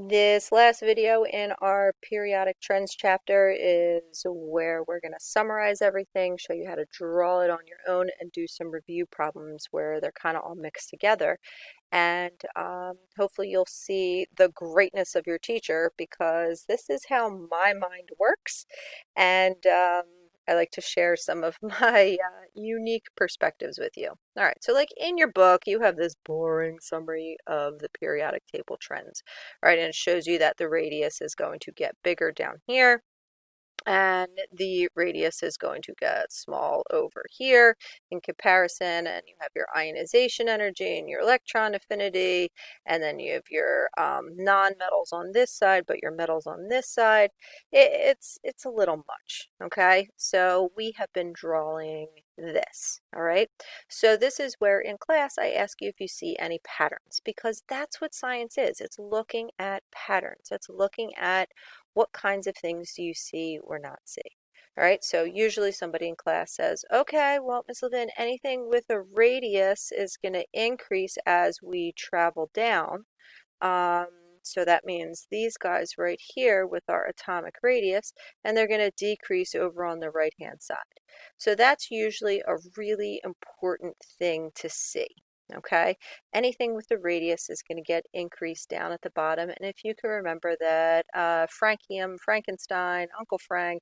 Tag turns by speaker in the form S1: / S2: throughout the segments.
S1: This last video in our periodic trends chapter is where we're going to summarize everything, show you how to draw it on your own, and do some review problems where they're kind of all mixed together. And hopefully you'll see the greatness of your teacher because this is how my mind works. And I like to share some of my unique perspectives with you. All right, so like in your book, you have this boring summary of the periodic table trends, right? And it shows you that the radius is going to get bigger down here and the radius is going to get small over here in comparison, and you have your ionization energy and your electron affinity, and then you have your non-metals on this side but your metals on this side. It's a little much. Okay, so we have been drawing this. All right, so this is where in class I ask you if you see any patterns, because that's what science is. It's looking at patterns. It's looking at what kinds of things do you see or not see? All right, so usually somebody in class says, okay, well, Miss Levin, anything with a radius is going to increase as we travel down. Um, so that means these guys right here with our atomic radius, and they're going to decrease over on the right-hand side. So that's usually a really important thing to see. Okay, anything with the radius is going to get increased down at the bottom. And if you can remember that francium, Frankenstein, Uncle Frank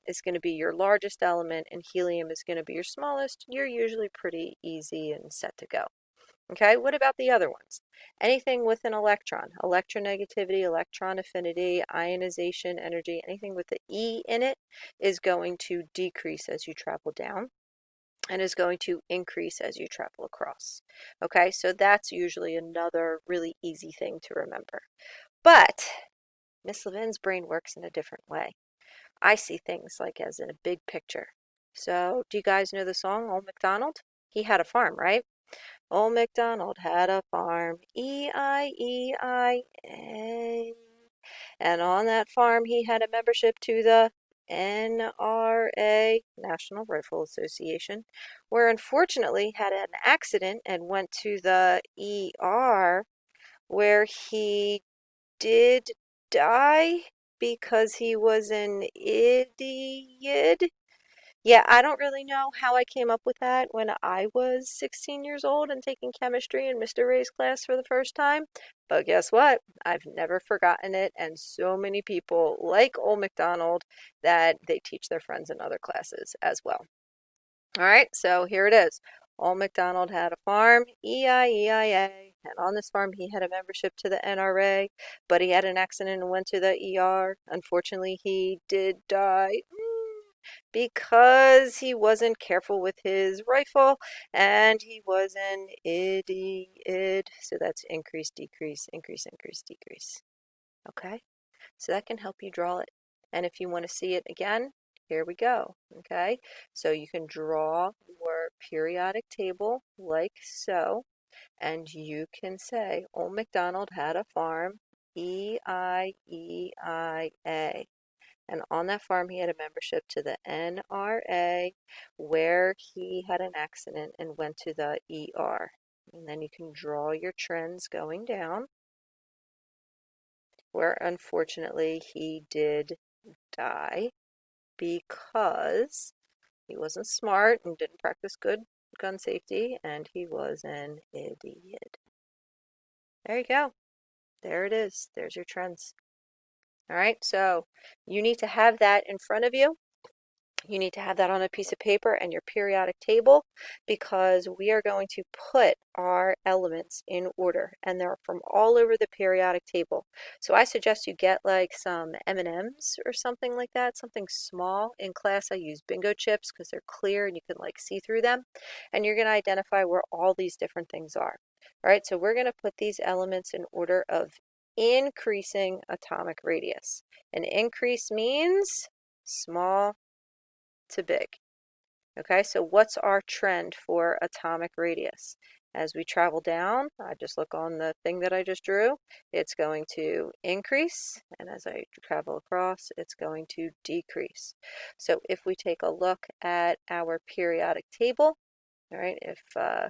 S1: is going to be your largest element and helium is going to be your smallest, you're usually pretty easy and set to go. Okay, what about the other ones? Anything with an electron, electronegativity, electron affinity, ionization energy, anything with the E in it is going to decrease as you travel down and is going to increase as you travel across. Okay, so that's usually another really easy thing to remember. But Miss Levin's brain works in a different way. I see things like as in a big picture. So, do you guys know the song Old MacDonald? He had a farm, right? Old MacDonald had a farm, E-I-E-I-A. And on that farm, he had a membership to the NRA, National Rifle Association, where unfortunately had an accident and went to the ER, where he did die because he was an idiot. Yeah, I don't really know how I came up with that when I was 16 years old and taking chemistry in Mr. Ray's class for the first time. But guess what? I've never forgotten it, and so many people like Old MacDonald that they teach their friends in other classes as well. All right, so here it is. Old MacDonald had a farm, E-I-E-I-A, and on this farm he had a membership to the NRA, but he had an accident and went to the ER. Unfortunately, he did die because he wasn't careful with his rifle and he was an idiot. So that's increase, decrease, increase, increase, decrease. Okay, so that can help you draw it. And if you want to see it again, here we go. Okay, so you can draw your periodic table like so, and you can say, Old MacDonald had a farm, E-I-E-I-A. And on that farm, he had a membership to the NRA, where he had an accident and went to the ER. And then you can draw your trends going down, where unfortunately he did die because he wasn't smart and didn't practice good gun safety, and he was an idiot. There you go. There it is. There's your trends. All right, so you need to have that in front of you. You need to have that on a piece of paper and your periodic table, because we are going to put our elements in order and they're from all over the periodic table. So I suggest you get like some M&Ms or something like that, something small. In class I use bingo chips because they're clear and you can like see through them, and you're going to identify where all these different things are. All right, so we're going to put these elements in order of increasing atomic radius. An increase means small to big. Okay, so what's our trend for atomic radius? As we travel down, I just look on the thing that I just drew, it's going to increase, and as I travel across, it's going to decrease. So if we take a look at our periodic table, all right, if,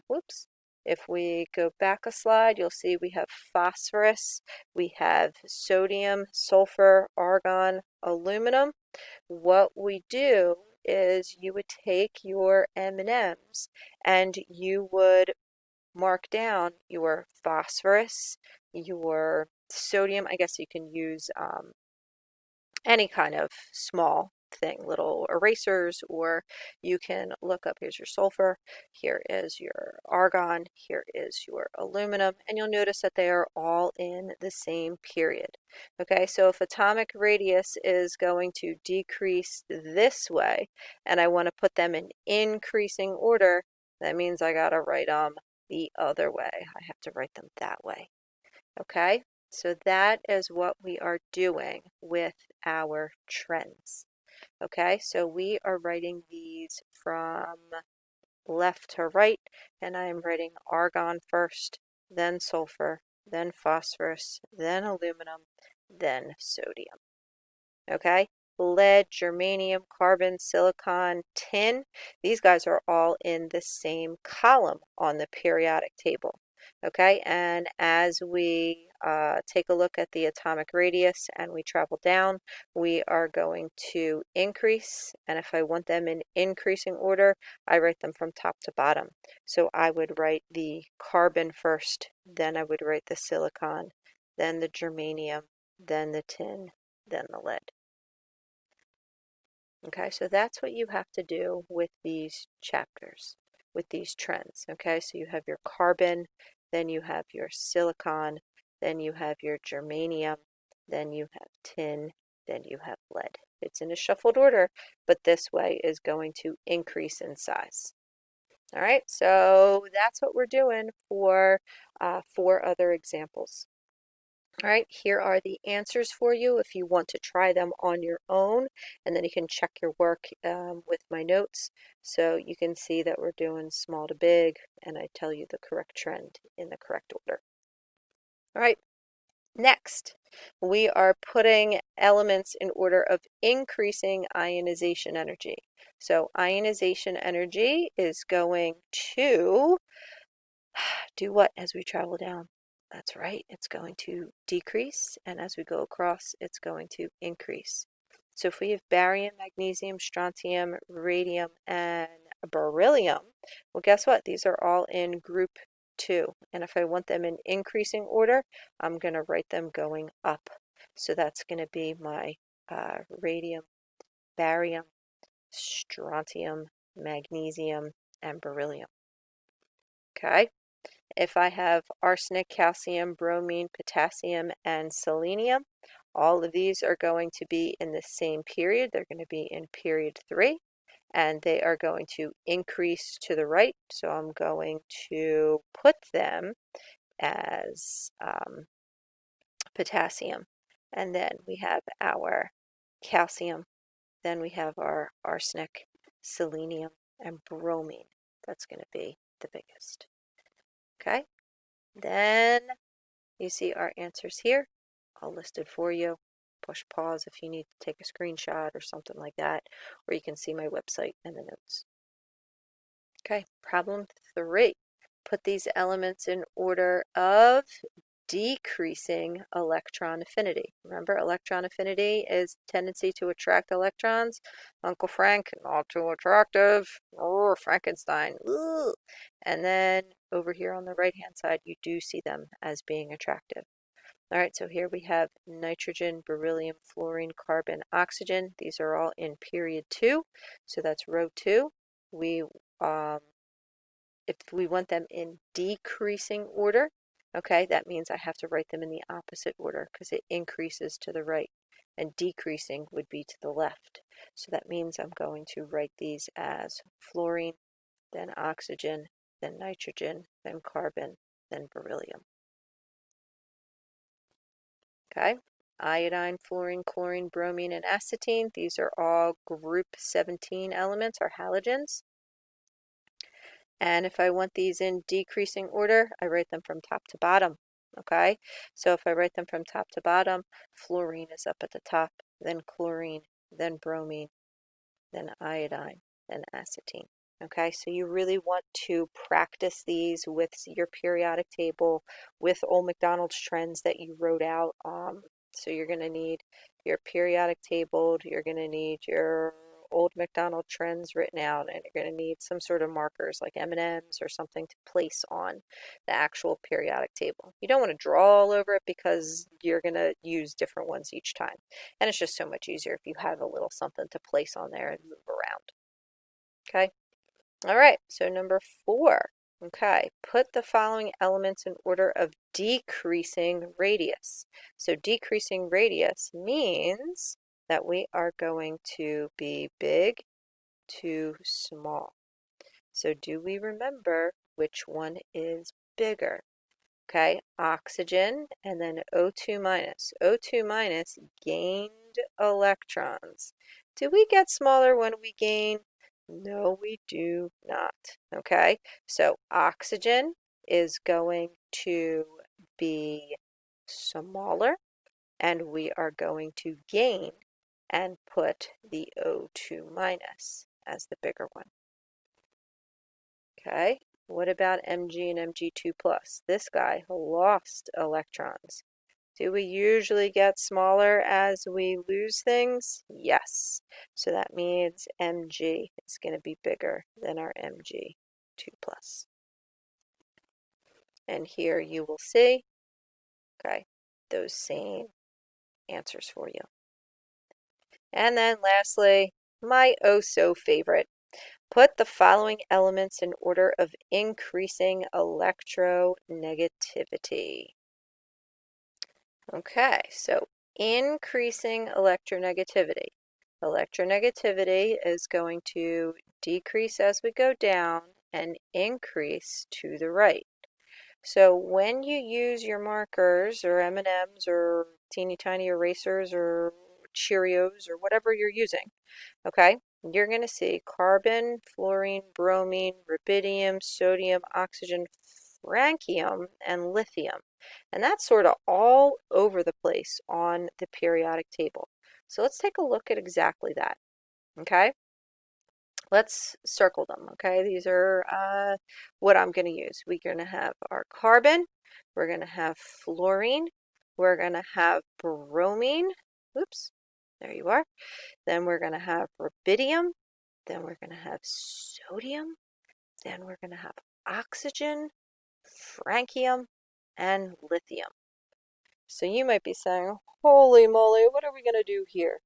S1: whoops, If we go back a slide, you'll see we have phosphorus, we have sodium, sulfur, argon, aluminum. What we do is you would take your M&Ms and you would mark down your phosphorus, your sodium. I guess you can use any kind of small thing, little erasers, or you can look up, here's your sulfur, here is your argon, here is your aluminum, and you'll notice that they are all in the same period. Okay, so if atomic radius is going to decrease this way, and I want to put them in increasing order, that means I gotta write them the other way. I have to write them that way. Okay, so that is what we are doing with our trends. Okay, so we are writing these from left to right, and I am writing argon first, then sulfur, then phosphorus, then aluminum, then sodium. Okay, lead, germanium, carbon, silicon, tin, these guys are all in the same column on the periodic table. Okay, and as we take a look at the atomic radius and we travel down, we are going to increase, and if I want them in increasing order, I write them from top to bottom. So I would write the carbon first, then I would write the silicon, then the germanium, then the tin, then the lead. Okay, so that's what you have to do with these chapters, with these trends. Okay, so you have your carbon, then you have your silicon, then you have your germanium, then you have tin, then you have lead. It's in a shuffled order, but this way is going to increase in size. All right, so that's what we're doing for 4 other examples. All right, here are the answers for you if you want to try them on your own, and then you can check your work with my notes so you can see that we're doing small to big, and I tell you the correct trend in the correct order. All right, next, we are putting elements in order of increasing ionization energy. So ionization energy is going to do what as we travel down? That's right, it's going to decrease, and as we go across, it's going to increase. So if we have barium, magnesium, strontium, radium, and beryllium, well, guess what? These are all in group 2. And if I want them in increasing order, I'm going to write them going up. So that's going to be my radium, barium, strontium, magnesium, and beryllium. Okay? If I have arsenic, calcium, bromine, potassium, and selenium, all of these are going to be in the same period. They're going to be in period 3, and they are going to increase to the right. So I'm going to put them as potassium. And then we have our calcium. Then we have our arsenic, selenium, and bromine. That's going to be the biggest. Okay? Then you see our answers here, all listed for you. Push pause if you need to take a screenshot or something like that, or you can see my website in the notes. Okay, problem 3. Put these elements in order of decreasing electron affinity. Remember, electron affinity is tendency to attract electrons. Uncle Frank, not too attractive. Oh, Frankenstein. Ooh. And then over here on the right-hand side, you do see them as being attractive. All right, so here we have nitrogen, beryllium, fluorine, carbon, oxygen. These are all in period 2, so that's row 2. If we want them in decreasing order, okay, that means I have to write them in the opposite order because it increases to the right, and decreasing would be to the left. So that means I'm going to write these as fluorine, then oxygen, then nitrogen, then carbon, then beryllium. Okay, iodine, fluorine, chlorine, bromine, and acetine. These are all group 17 elements, or halogens. And if I want these in decreasing order, I write them from top to bottom. Okay, so if I write them from top to bottom, fluorine is up at the top, then chlorine, then bromine, then iodine, then acetine. Okay, so you really want to practice these with your periodic table, with old MacDonald's trends that you wrote out. So you're going to need your periodic table, you're going to need your old MacDonald trends written out, and you're going to need some sort of markers like M&Ms or something to place on the actual periodic table. You don't want to draw all over it because you're going to use different ones each time. And it's just so much easier if you have a little something to place on there and move around. Okay? All right, so number 4. Okay, put the following elements in order of decreasing radius. So decreasing radius means that we are going to be big to small. So do we remember which one is bigger? Okay, oxygen and then O2 minus. O2 minus gained electrons. Do we get smaller when we gain? No, we do not. Okay, so oxygen is going to be smaller, and we are going to gain and put the O2 minus as the bigger one. Okay, what about Mg and Mg2 plus? This guy lost electrons. Do we usually get smaller as we lose things? Yes. So that means Mg is going to be bigger than our Mg2 plus. And here you will see, okay, those same answers for you. And then lastly, my oh so favorite. Put the following elements in order of increasing electronegativity. Okay, so increasing electronegativity. Electronegativity is going to decrease as we go down and increase to the right. So when you use your markers or M&Ms or teeny tiny erasers or Cheerios or whatever you're using, okay, you're going to see carbon, fluorine, bromine, rubidium, sodium, oxygen, francium, and lithium. And that's sort of all over the place on the periodic table. So let's take a look at exactly that, okay? Let's circle them, okay? These are what I'm going to use. We're going to have our carbon, we're going to have fluorine, we're going to have bromine, oops, there you are. Then we're going to have rubidium, then we're going to have sodium, then we're going to have oxygen, francium, and lithium. So you might be saying, holy moly, what are we going to do here?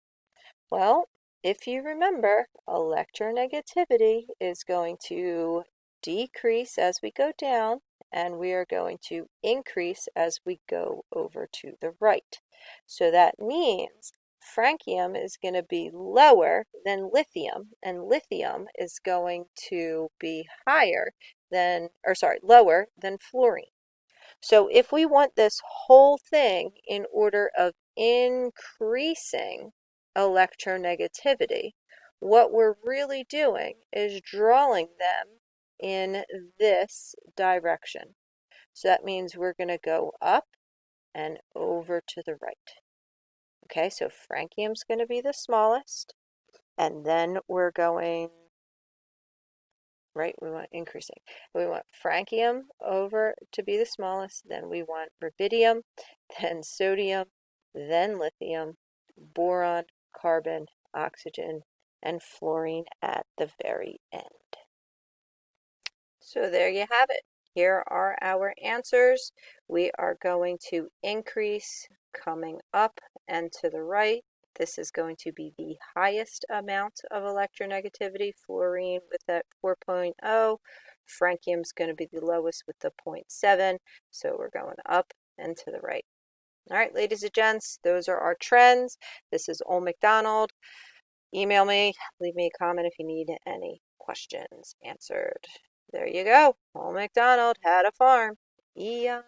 S1: Well, if you remember, electronegativity is going to decrease as we go down, and we are going to increase as we go over to the right. So that means francium is going to be lower than lithium, and lithium is going to be lower than fluorine. So if we want this whole thing in order of increasing electronegativity, what we're really doing is drawing them in this direction. So that means we're going to go up and over to the right. Okay, so francium's going to be the smallest, and then we're going right? We want increasing. We want francium over to be the smallest, then we want rubidium, then sodium, then lithium, boron, carbon, oxygen, and fluorine at the very end. So there you have it. Here are our answers. We are going to increase coming up and to the right. This is going to be the highest amount of electronegativity, fluorine with that 4.0. Francium is going to be the lowest with the 0.7. So we're going up and to the right. All right, ladies and gents, those are our trends. This is Old MacDonald. Email me, leave me a comment if you need any questions answered. There you go. Old MacDonald had a farm. E-I-E-I-A.